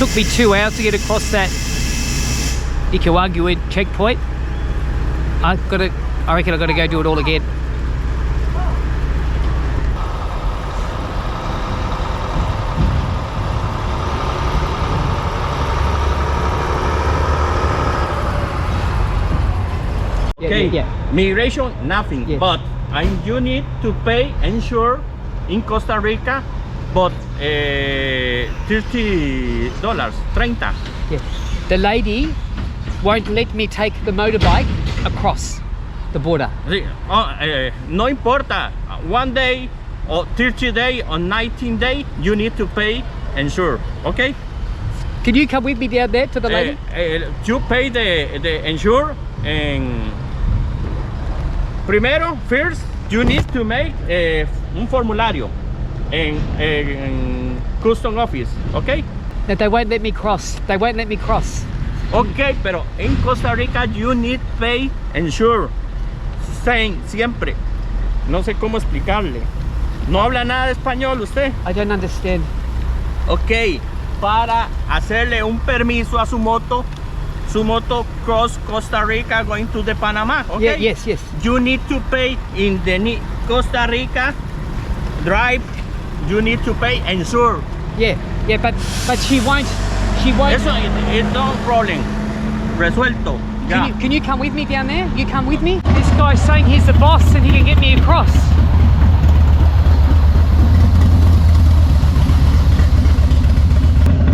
took me 2 hours to get across that Ikawaguin checkpoint. I reckon I've got to go do it all again. Okay, migration, nothing, but you need to pay insure in Costa Rica, but $30, 30. Yeah. The lady won't let me take the motorbike across the border. No importa, 1 day or 30 day or 19 day, you need to pay insure, okay? Can you come with me down there to the lady? You pay the insure, and first you need to make un formulario en custom office, okay? No, they won't let me cross. They won't let me cross. Okay, pero en Costa Rica you need pay insure. Siempre. No sé cómo explicarle. ¿No habla nada de español usted? I don't understand. Ok, para hacerle un permiso a su moto cross Costa Rica going to the Panama, okay? Yeah, yes. You need to pay in the Costa Rica drive, you need to pay insure. Yeah, but she won't. Eso es no problem. Resuelto. Can you come with me down there? You come with me? This guy's saying he's the boss and he can get me across.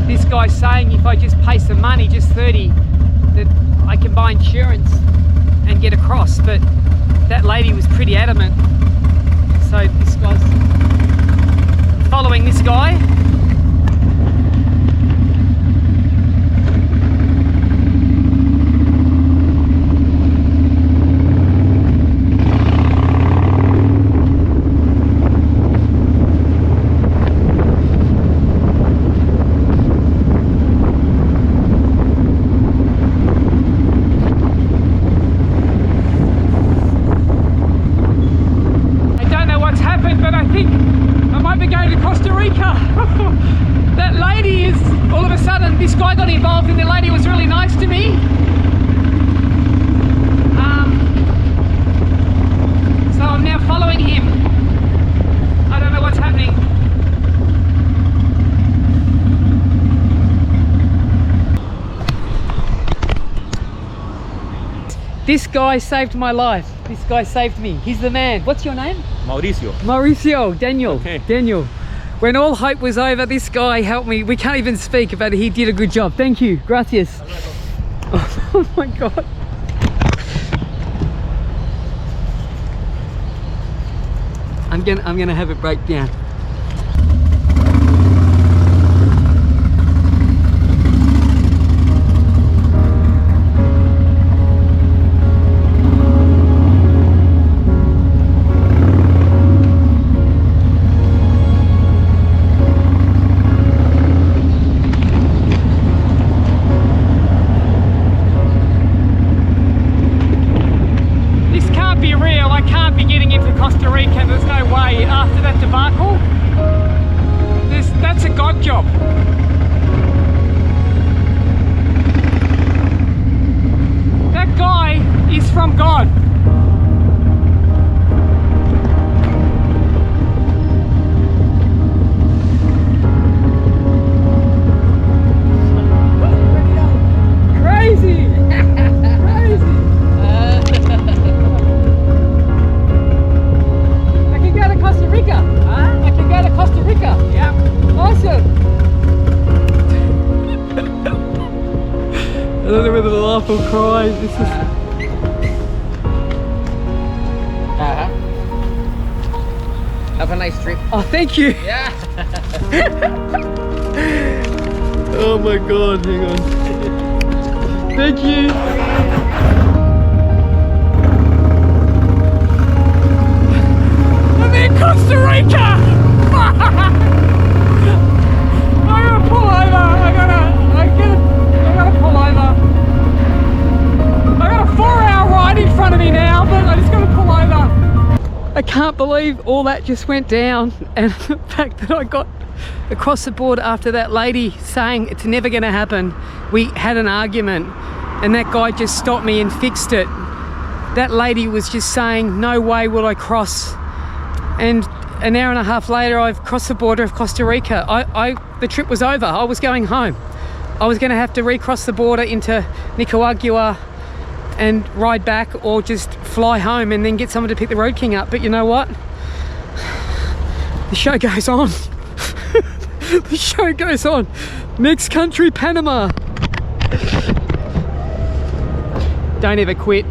This guy's saying if I just pay some money, just 30, that I can buy insurance and get across, but that lady was pretty adamant. So this guy's following this guy. But I think I might be going to Costa Rica. That lady is, all of a sudden, this guy got involved and the lady was really nice to me. So I'm now following him. I don't know what's happening. This guy saved my life. This guy saved me. He's the man. What's your name? Mauricio. Daniel. Okay. Daniel. When all hope was over, this guy helped me. We can't even speak about it. He did a good job. Thank you. Gracias. Oh my God. I'm gonna have it break down. Costa Rica, there's no way. After that debacle, that's a God job. That guy is from God. Crazy! Costa Rica. Yeah. Awesome. I don't know whether to laugh or cry. This is. Have a nice trip. Oh, thank you. Yeah. Oh my God, hang on. Thank you. I'm in Costa Rica. I gotta pull over. I gotta pull over. I got a 4-hour ride in front of me now, but I just gotta pull over. I can't believe all that just went down, and the fact that I got across the border after that lady saying it's never going to happen. We had an argument and that guy just stopped me and fixed it. That lady was just saying, no way will I cross. And an hour and a half later, I've crossed the border of Costa Rica. The trip was over. I was going home. I was going to have to recross the border into Nicaragua and ride back, or just fly home and then get someone to pick the Road King up. But you know what? The show goes on. The show goes on. Next country, Panama. Don't ever quit.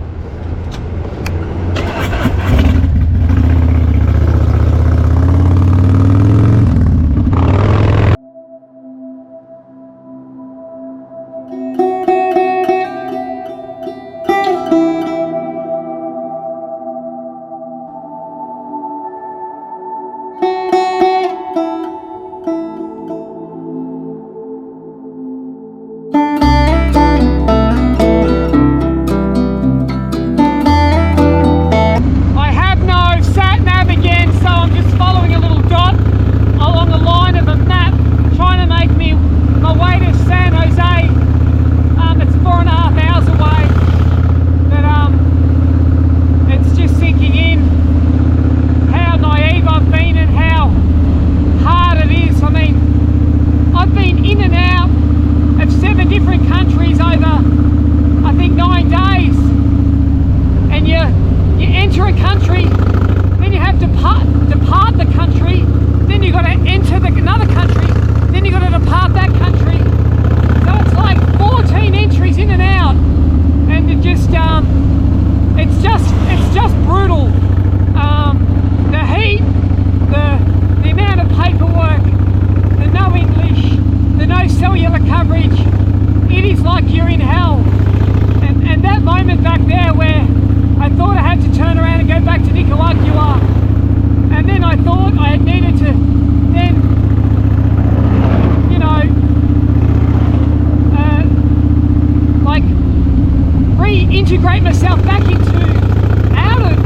Integrate myself back out of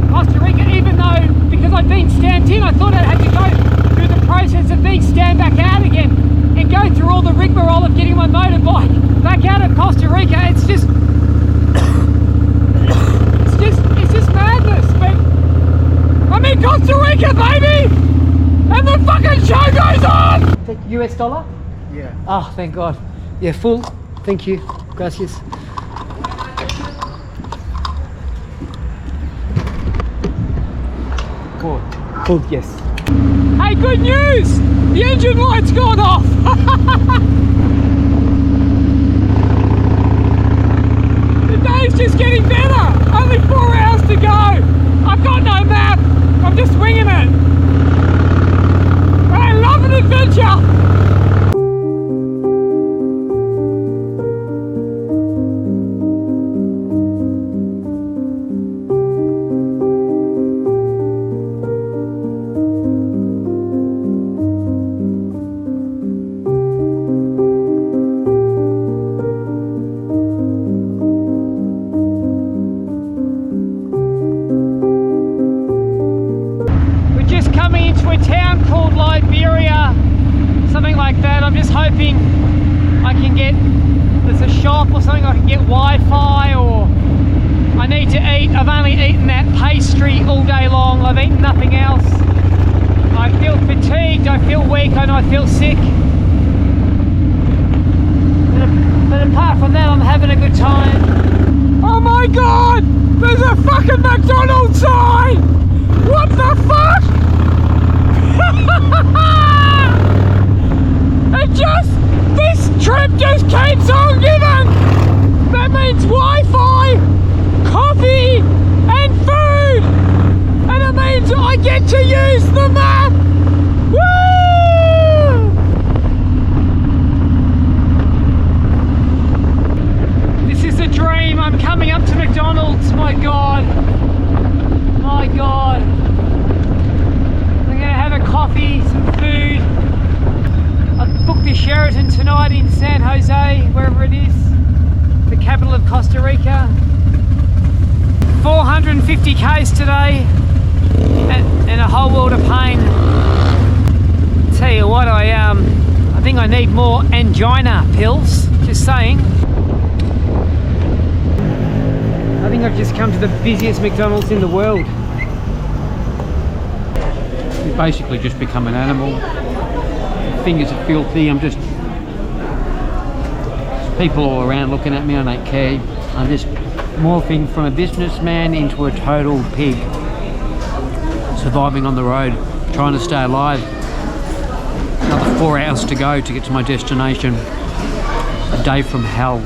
Costa Rica, even though, because I've been stamped in, I thought I had to go through the process of being stamped back out again and go through all the rigmarole of getting my motorbike back out of Costa Rica. It's just it's just madness. But I'm in Costa Rica, baby, and the fucking show goes on. US dollar? Yeah. Oh, thank God. Yeah, full. Thank you. Gracias. Cool, yes. Hey, good news! The engine light's gone off! The day's just getting better! Only 4 hours to go! I've got no map! I'm just winging it! But I love an adventure! I'm just hoping I can get, there's a shop or something I can get Wi-Fi, or I need to eat. I've only eaten that pastry all day long. I've eaten nothing else. I feel fatigued, I feel weak, I know I feel sick. But apart from that, I'm having a good time. Oh my God! There's a fucking McDonald's sign! What the fuck? This trip just keeps on giving! That means Wi-Fi, coffee, and food! And it means I get to use the map! Woo! This is a dream. I'm coming up to McDonald's, my God. My God. I'm gonna have a coffee, some food. I've booked the Sheraton tonight in San Jose, wherever it is, the capital of Costa Rica. 450 Ks today, and a whole world of pain tell you what, I think I need more angina pills, just saying. I think I've just come to the busiest McDonald's in the world. You basically just become an animal. Fingers are filthy, I'm just people all around looking at me, I don't care. I'm just morphing from a businessman into a total pig. Surviving on the road, trying to stay alive. Another 4 hours to go to get to my destination. A day from hell.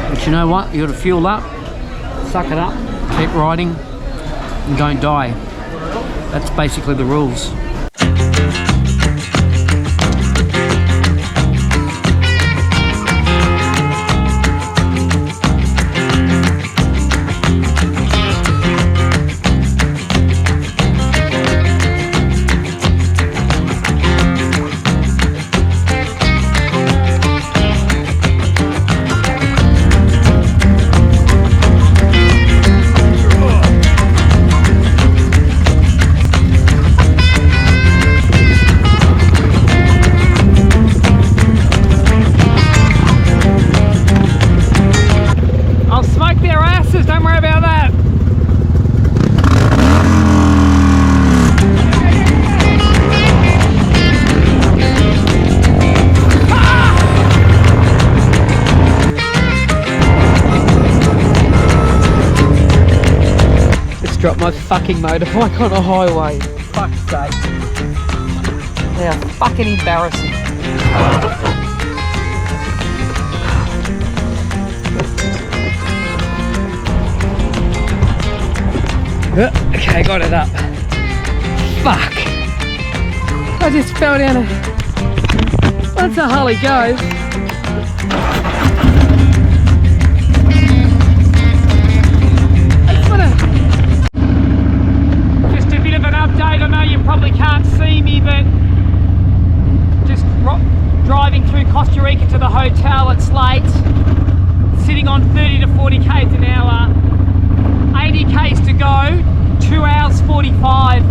But you know what? You gotta fuel up, suck it up, keep riding, and don't die. That's basically the rules. Drop my fucking motorbike on a highway. Fuck's sake. They are fucking embarrassing. Okay, got it up. Fuck. I just fell down a... That's a Harley goes. I know you probably can't see me, but just driving through Costa Rica to the hotel, it's late, sitting on 30 to 40 k's an hour, 80 k's to go, 2 hours 45.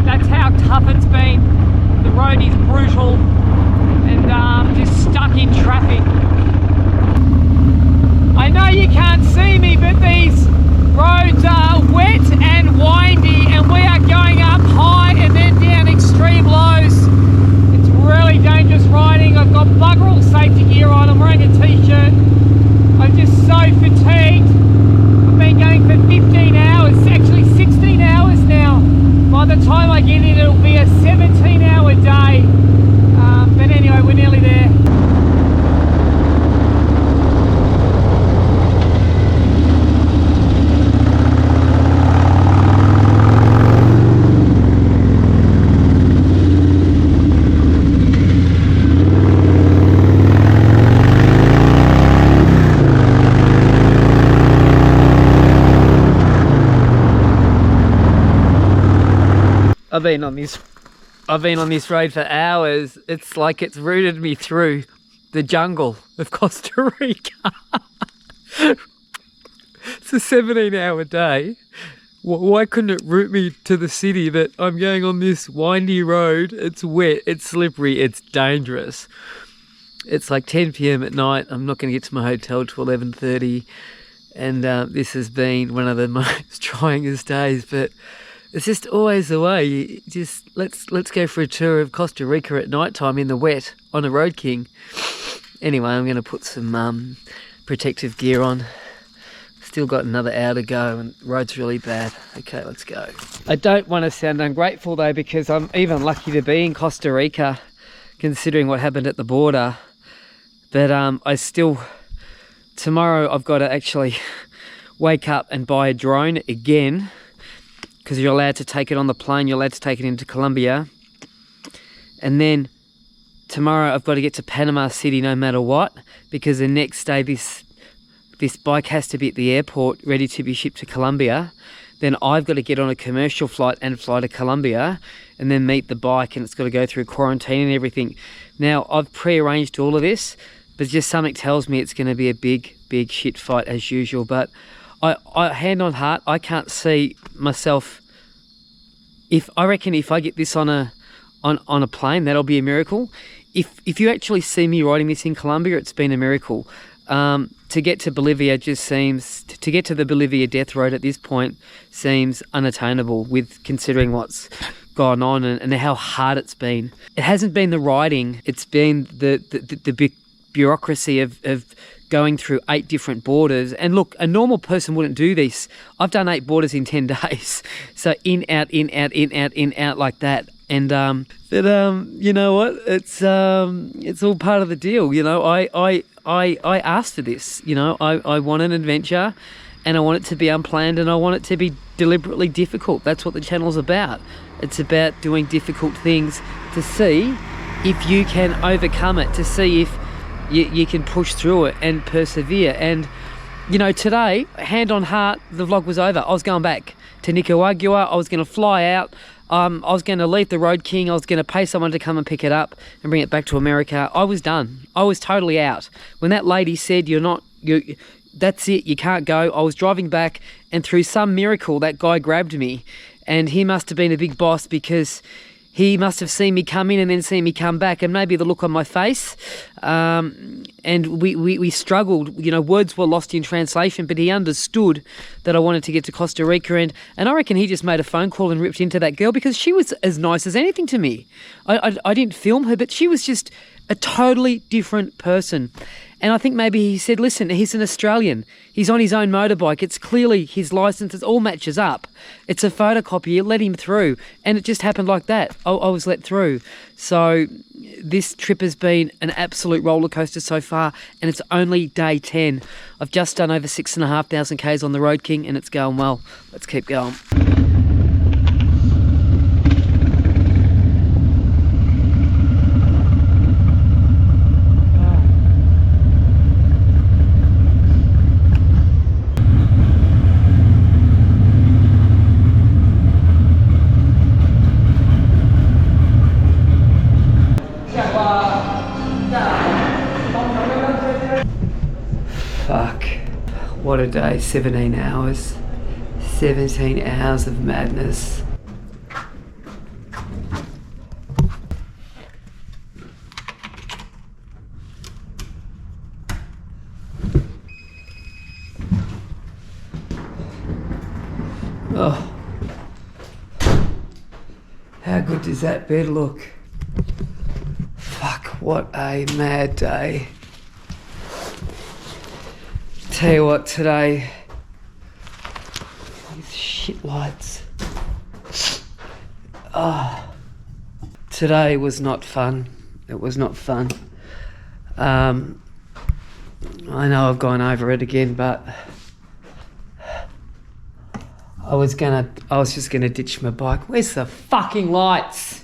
That's how tough it's been. The road is brutal and just stuck in traffic. I know you can't see me, but these roads are wet and windy, and we are going up high and then down extreme lows. It's really dangerous riding. I've got bugger all safety gear on. I'm wearing a t-shirt. I'm just so fatigued. I've been going for 15 hours, actually 16 hours now. By the time I get in, it'll be a 17-hour day. But anyway, we're nearly there. I've been on this road for hours. It's like it's rooted me through the jungle of Costa Rica. It's a 17-hour day. Why couldn't it route me to the city? But I'm going on this windy road. It's wet, it's slippery, it's dangerous. It's like 10 p.m. at night. I'm not going to get to my hotel till 11:30, and this has been one of the most tryingest days. But it's just always the way. You just let's go for a tour of Costa Rica at night time in the wet on a Road King. Anyway, I'm going to put some protective gear on. Still got another hour to go and the road's really bad. Okay, let's go. I don't want to sound ungrateful though, because I'm even lucky to be in Costa Rica considering what happened at the border. But I still, tomorrow I've got to actually wake up and buy a drone again, because you're allowed to take it on the plane, you're allowed to take it into Colombia. And then tomorrow I've got to get to Panama City no matter what, because the next day this bike has to be at the airport ready to be shipped to Colombia. Then I've got to get on a commercial flight and fly to Colombia and then meet the bike, and it's got to go through quarantine and everything. Now, I've pre-arranged all of this, but just something tells me it's going to be a big shit fight as usual. But I hand on heart, I can't see myself if I reckon if I get this on a plane, that'll be a miracle. If you actually see me riding this in Colombia, it's been a miracle. To get to Bolivia to get to the Bolivia death road at this point seems unattainable, with considering what's gone on and how hard it's been. It hasn't been the riding, it's been the bureaucracy of going through 8 different borders. And look, a normal person wouldn't do this. I've done 8 borders in 10 days. So in, out, like that. And you know what? It's all part of the deal. You know, I asked for this. You know, I want an adventure, and I want it to be unplanned, and I want it to be deliberately difficult. That's what the channel's about. It's about doing difficult things to see if you can overcome it, to see if you can push through it and persevere. And you know, today, hand on heart, the vlog was over. I was going back to Nicaragua. I was going to fly out. I was going to leave the Road King. I was going to pay someone to come and pick it up and bring it back to America. I was done. I was totally out. When that lady said, that's it, you can't go, I was driving back, and through some miracle, that guy grabbed me. And he must have been a big boss, because he must have seen me come in and then seen me come back, and maybe the look on my face. And we struggled, you know, words were lost in translation, but he understood that I wanted to get to Costa Rica. And I reckon he just made a phone call and ripped into that girl, because she was as nice as anything to me. I didn't film her, but she was just a totally different person. And I think maybe he said, listen, he's an Australian. He's on his own motorbike. It's clearly his license. It all matches up. It's a photocopy. You let him through. And it just happened like that. I was let through. So this trip has been an absolute roller coaster so far. And it's only day 10. I've just done over 6,500 Ks on the Road King, and it's going well. Let's keep going. Fuck, what a day. 17 hours. 17 hours of madness. Oh, how good does that bed look? Fuck, what a mad day. Tell you what, today, these shit lights. Today was not fun. It was not fun. I know I've gone over it again, but I was just gonna ditch my bike. Where's the fucking lights?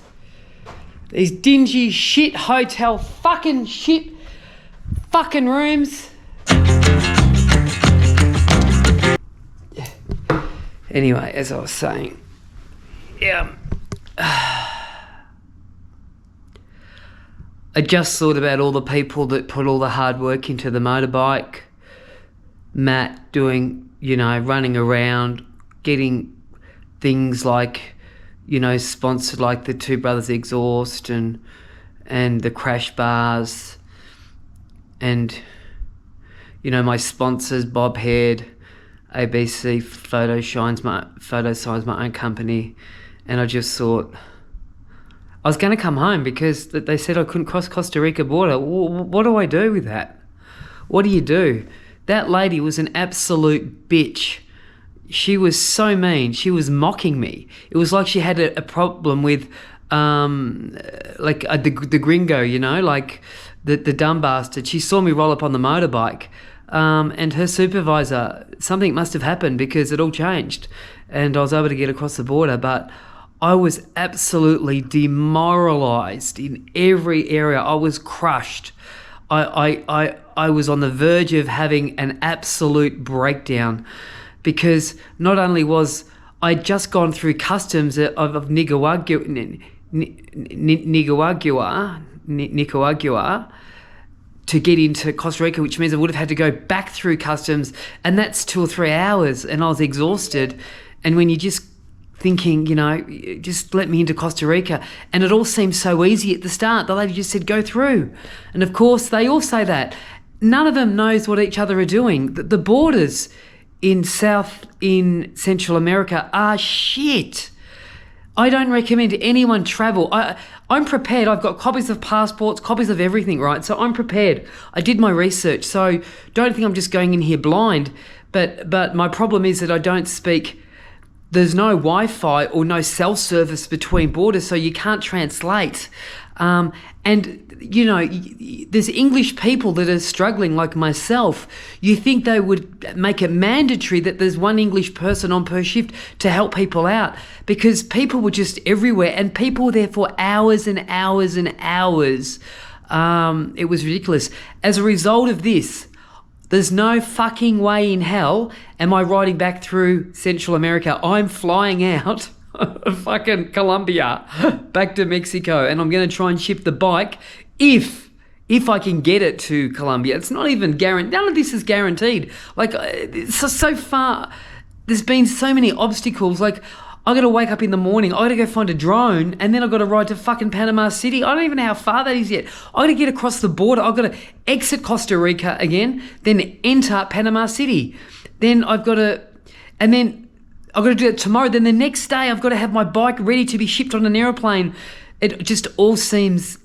These dingy shit hotel fucking shit fucking rooms. Anyway, as I was saying, yeah, I just thought about all the people that put all the hard work into the motorbike. Matt doing, you know, running around, getting things like, you know, sponsored, like the Two Brothers exhaust and the crash bars, and, you know, my sponsors, Bob Head, ABC Photo Signs, my own company. And I just thought I was going to come home, because they said I couldn't cross Costa Rica border. What do I do with that? What do you do? That lady was an absolute bitch. She was so mean. She was mocking me. It was like she had a problem with the gringo, you know, like the dumb bastard. She saw me roll up on the motorbike. And her supervisor, something must have happened, because it all changed and I was able to get across the border. But I was absolutely demoralized in every area. I was crushed. I was on the verge of having an absolute breakdown, because not only was I just gone through customs of Nicaragua to get into Costa Rica, which means I would have had to go back through customs, and that's 2 or 3 hours, and I was exhausted. And when you just thinking, you know, just let me into Costa Rica. And it all seemed so easy at the start. The lady just said, go through. And of course, they all say that. None of them knows what each other are doing. The borders in Central America are shit. I don't recommend anyone travel. I'm prepared. I've got copies of passports, copies of everything, right? So I'm prepared. I did my research. So don't think I'm just going in here blind. But my problem is that I don't speak. There's no Wi-Fi or no cell service between borders, so you can't translate. And, you know, there's English people that are struggling like myself. You think they would make it mandatory that there's one English person on per shift to help people out, because people were just everywhere and people were there for hours and hours and hours. It was ridiculous. As a result of this, there's no fucking way in hell am I riding back through Central America. I'm flying out of fucking Colombia back to Mexico, and I'm going to try and ship the bike if I can get it to Colombia. It's not even guaranteed. None of this is guaranteed. Like, so far, there's been so many obstacles. Like, I got to wake up in the morning, I got to go find a drone, and then I got to ride to fucking Panama City. I don't even know how far that is yet. I got to get across the border. I've got to exit Costa Rica again, then enter Panama City. Then I've got to do it tomorrow. Then the next day, I've got to have my bike ready to be shipped on an airplane. It just all seems,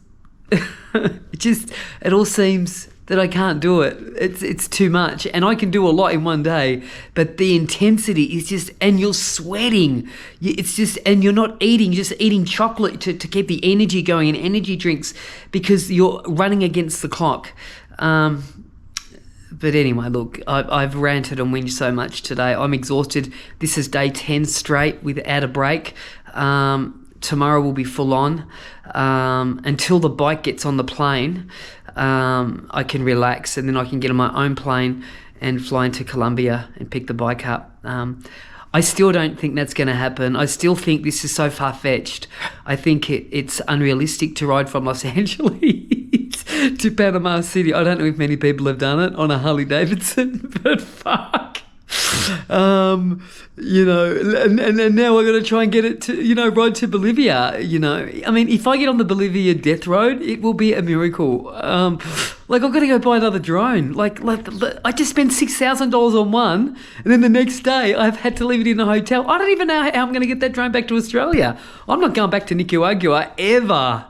it all seems that I can't do it. It's too much, and I can do a lot in one day, but the intensity is just, and you're sweating. It's just, and you're not eating, you're just eating chocolate to keep the energy going, and energy drinks, because you're running against the clock. But anyway, look, I've ranted and whinged so much today. I'm exhausted. This is day 10 straight without a break. Tomorrow will be full on. Until the bike gets on the plane, I can relax, and then I can get on my own plane and fly into Colombia and pick the bike up. I still don't think that's going to happen. I still think this is so far-fetched. I think it's unrealistic to ride from Los Angeles to Panama City. I don't know if many people have done it on a Harley Davidson, but fuck. You know, and now we're going to try and get it to, you know, ride to Bolivia, you know. I mean, if I get on the Bolivia death road, it will be a miracle. Like, I've got to go buy another drone. Like I just spent $6,000 on one, and then the next day I've had to leave it in a hotel. I don't even know how I'm going to get that drone back to Australia. I'm not going back to Nicaragua ever,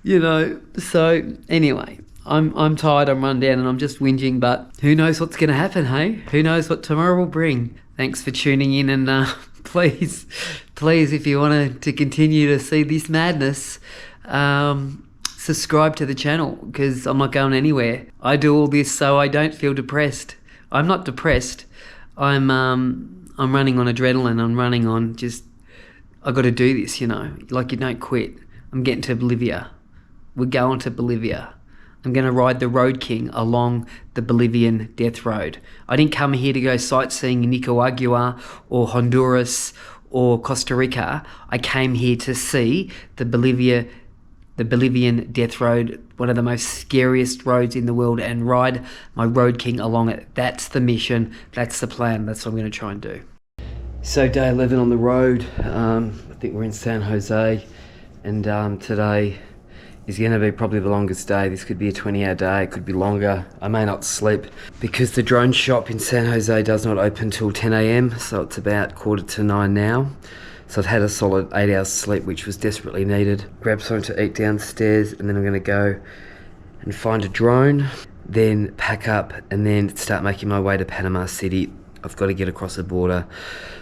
you know. So anyway, I'm tired, I'm run down, and I'm just whinging, but who knows what's going to happen, hey? Who knows what tomorrow will bring? Thanks for tuning in, and please, if you want to continue to see this madness, subscribe to the channel, because I'm not going anywhere. I do all this so I don't feel depressed. I'm not depressed. I'm running on adrenaline. I'm running on just, I got to do this, you know. Like, you don't quit. I'm getting to Bolivia. We're going to Bolivia. I'm going to ride the Road King along the Bolivian death road. I didn't come here to go sightseeing in Nicaragua or Honduras or Costa Rica. I came here to see the Bolivian death road, one of the most scariest roads in the world, and ride my Road King along it. That's the mission. That's the plan. That's what I'm going to try and do. So day 11 on the road. I think we're in San Jose, and today is going to be probably the longest day. This could be a 20-hour day, it could be longer. I may not sleep because the drone shop in San Jose does not open till 10 a.m, so it's about 8:45 now. So I've had a solid 8 hours sleep, which was desperately needed. Grab something to eat downstairs, and then I'm going to go and find a drone, then pack up, and then start making my way to Panama City. I've got to get across the border.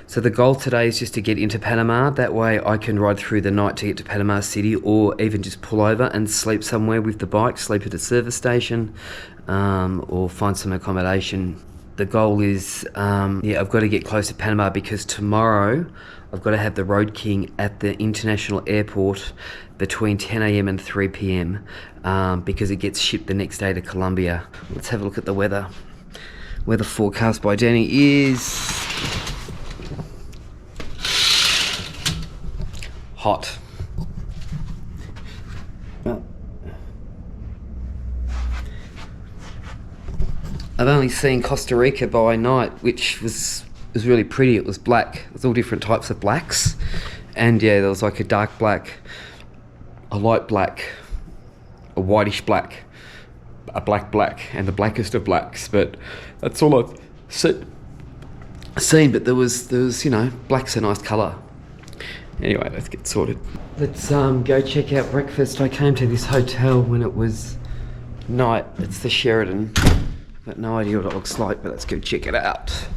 So the goal today is just to get into Panama. That way I can ride through the night to get to Panama City, or even just pull over and sleep somewhere with the bike, sleep at a service station, or find some accommodation. The goal is, I've got to get close to Panama, because tomorrow I've got to have the Road King at the international airport between 10 a.m. and 3 p.m, because it gets shipped the next day to Colombia. Let's have a look at the weather. Weather forecast by Danny is hot. I've only seen Costa Rica by night, which was really pretty. It was black. It was all different types of blacks, And yeah, there was like a dark black, a light black, a whitish black, a black, and the blackest of blacks. But that's all I've seen. But there was, you know, black's a nice colour. Anyway, let's get sorted. Let's go check out breakfast. I came to this hotel when it was night. It's the Sheraton. I've got no idea what it looks like, but let's go check it out.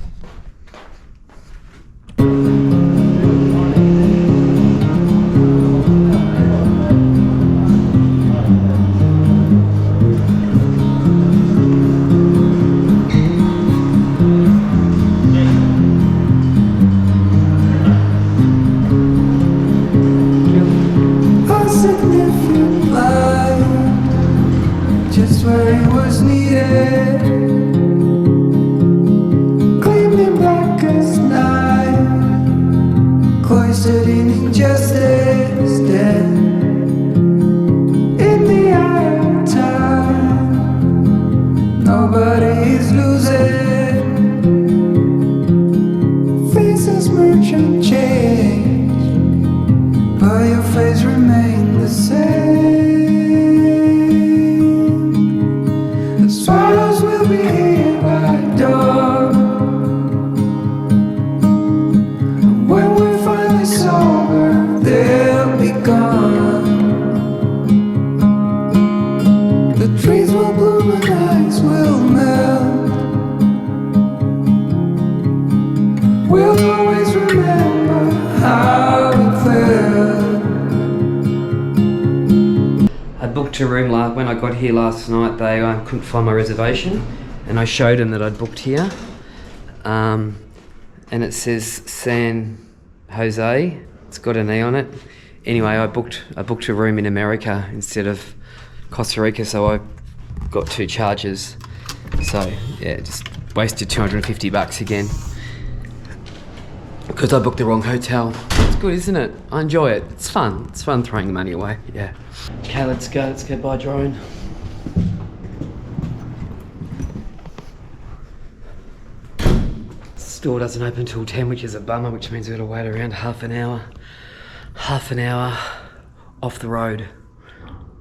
A room when I got here last night. They couldn't find my reservation, and I showed them that I'd booked here, and it says San Jose. It's got an E on it. Anyway, I booked a room in America instead of Costa Rica, so I got 2 charges. So yeah, just wasted $250 again because I booked the wrong hotel. It's good, isn't it? I enjoy it. It's fun. It's fun throwing the money away. Yeah. Okay, let's go buy a drone. Store doesn't open till 10, which is a bummer, which means we've got to wait around half an hour off the road,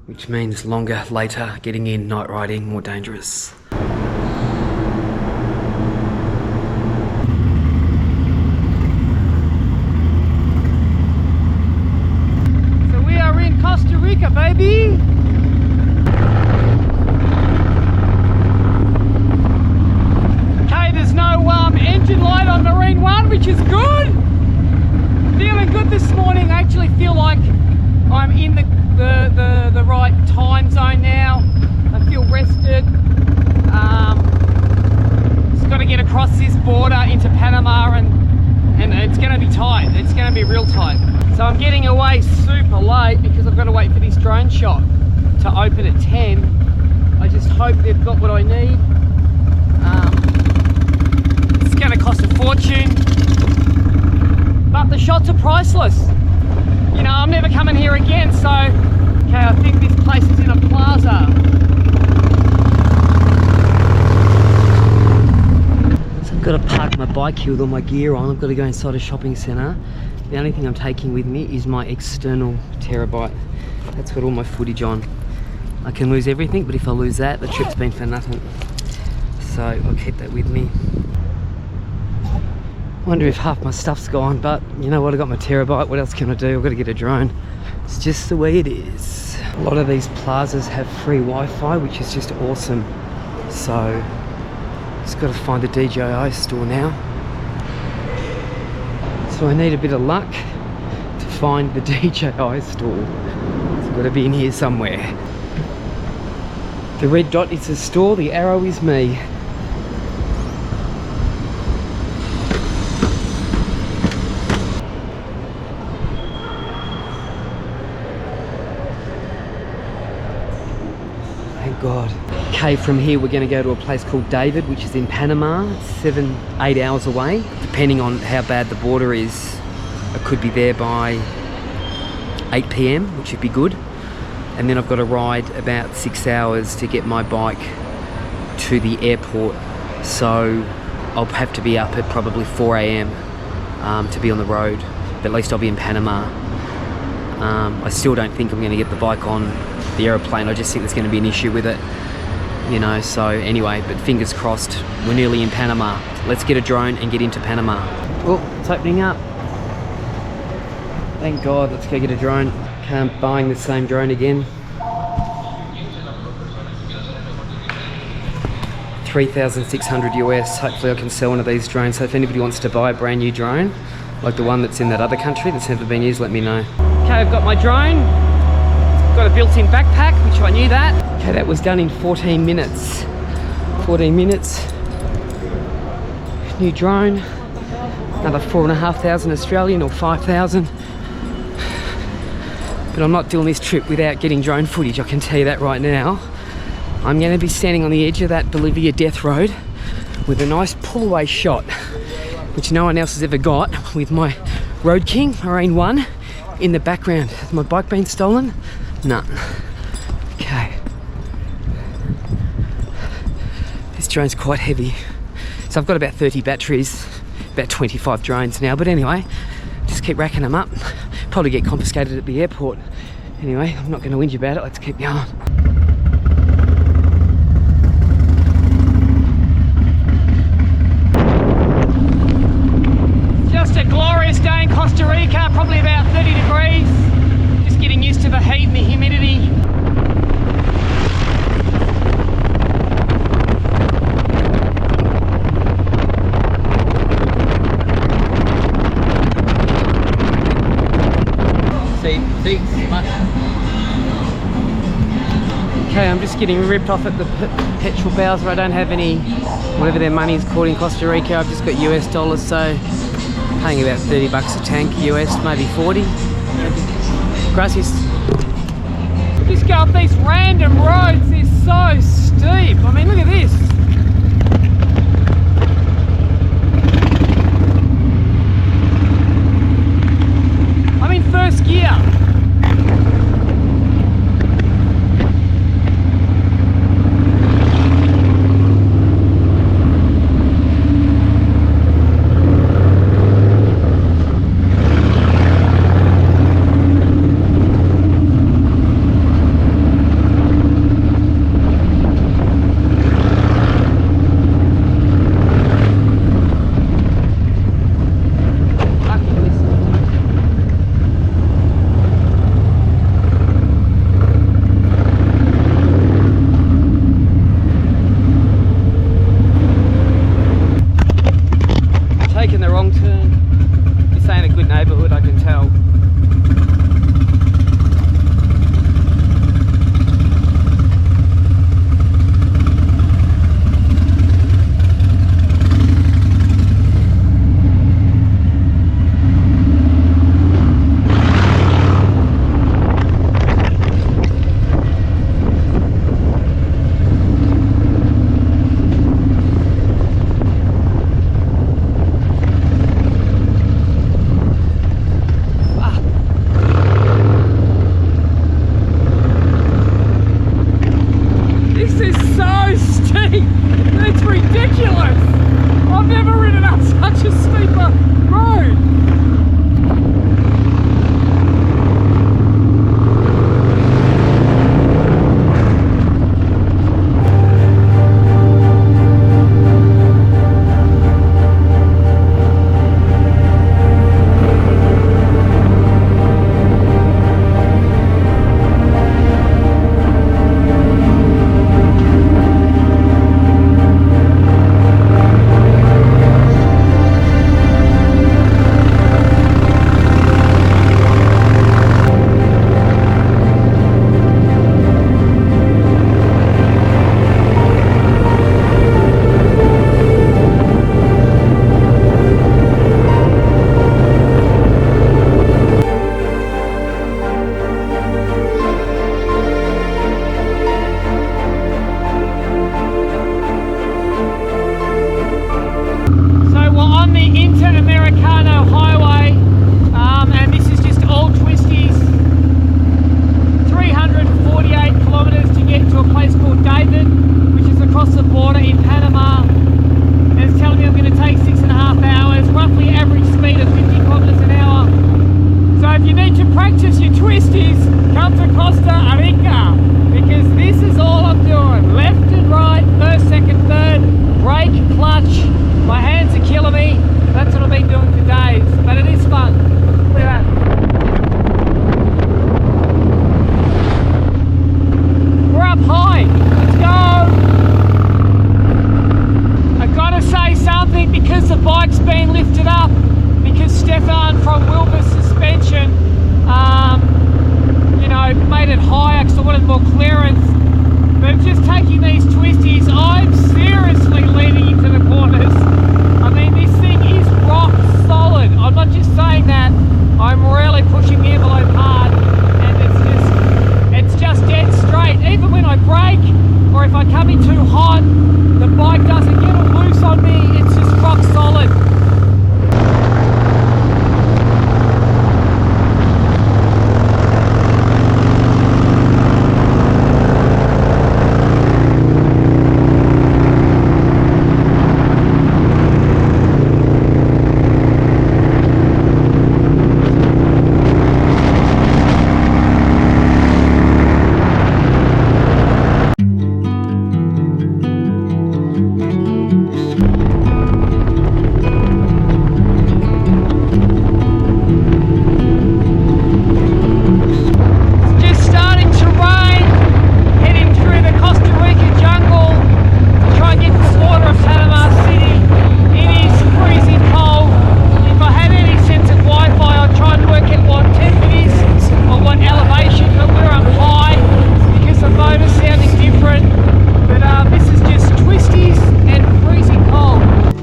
which means longer later getting in, night riding, more dangerous. Costa Rica, baby! Okay, there's no engine light on Marine 1, which is good! Feeling good this morning. I actually feel like I'm in the right time zone now. I feel rested. Just got to get across this border into Panama, and it's going to be tight. It's going to be real tight. So I'm getting away super late because I've got to wait for this drone shop to open at 10. I just hope they've got what I need. It's going to cost a fortune, but the shots are priceless. You know, I'm never coming here again, so okay, I think this place is in a plaza. So I've got to park my bike here with all my gear on. I've got to go inside a shopping centre. The only thing I'm taking with me is my external terabyte. That's got all my footage on. I can lose everything, but if I lose that, the trip's been for nothing. So I'll keep that with me. Wonder if half my stuff's gone, but you know what, I got my terabyte. What else can I do? I've got to get a drone. It's just the way it is. A lot of these plazas have free Wi-Fi, which is just awesome. So just got to find the DJI store now. So I need a bit of luck to find the DJI store. It's got to be in here somewhere. The red dot is the store, the arrow is me. Thank God. Okay, from here we're going to go to a place called David, which is in Panama. It's 7-8 hours away. Depending on how bad the border is, I could be there by 8 PM, which would be good. And then I've got to ride about 6 hours to get my bike to the airport. So I'll have to be up at probably 4 AM to be on the road. but at least I'll be in Panama. I still don't think I'm going to get the bike on the aeroplane. I just think there's going to be an issue with it, you know. So anyway, but fingers crossed, we're nearly in Panama. Let's get a drone and get into Panama. Oh, it's opening up. Thank God. Let's go get a drone. Can't buying the same drone again. 3,600 US. Hopefully I can sell one of these drones. So if anybody wants to buy a brand new drone, like the one that's in that other country that's never been used, let me know. Okay, I've got my drone. It's got a built-in backpack, which I knew that. Okay, that was done in 14 minutes. 14 minutes. New drone. Another 4,500 Australian or 5,000. But I'm not doing this trip without getting drone footage, I can tell you that right now. I'm going to be standing on the edge of that Bolivia death road with a nice pull-away shot, which no one else has ever got, with my Road King, Marine 1, in the background. Has my bike been stolen? None. Okay. This drone's quite heavy. So I've got about 30 batteries, about 25 drones now, but anyway, just keep racking them up. Probably get confiscated at the airport. Anyway, I'm not going to whinge about it, let's keep going. Just a glorious day in Costa Rica, probably about 30 degrees. Just getting used to the heat and the humidity. Okay, I'm just getting ripped off at the petrol bowser. I don't have any, whatever their money is called in Costa Rica. I've just got US dollars, so paying about 30 bucks a tank US, maybe 40. Gracias. Just go up these random roads, they're so steep. I mean, look at this. I'm in first gear. because the bike's been lifted up, because Stefan from Wilbur Suspension, you know, made it higher because I wanted more clearance. But just taking these twisties, I'm seriously leaning into the corners. I mean, this thing is rock solid. I'm not just saying that. I'm really pushing the envelope hard, and it's just dead straight. Even when I brake, or if I come in too hot, the bike doesn't get all loose on me. It's just rock solid.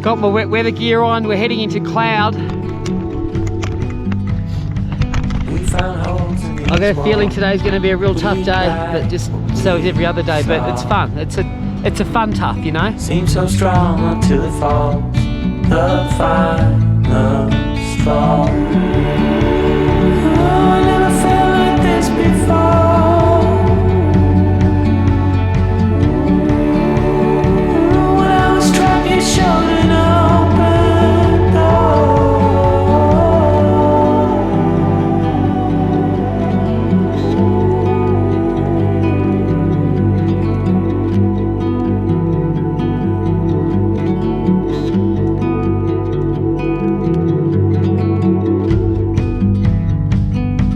Got my wet weather gear on, we're heading into cloud. I've got a feeling today's going to be a real tough day, but just so is every other day, but it's fun. It's a fun tough, you know? Seems so strong until it falls, the final straw. Oh, I never felt like this before. When I was trapped, you showed an open door.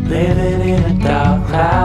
Living in a dark cloud.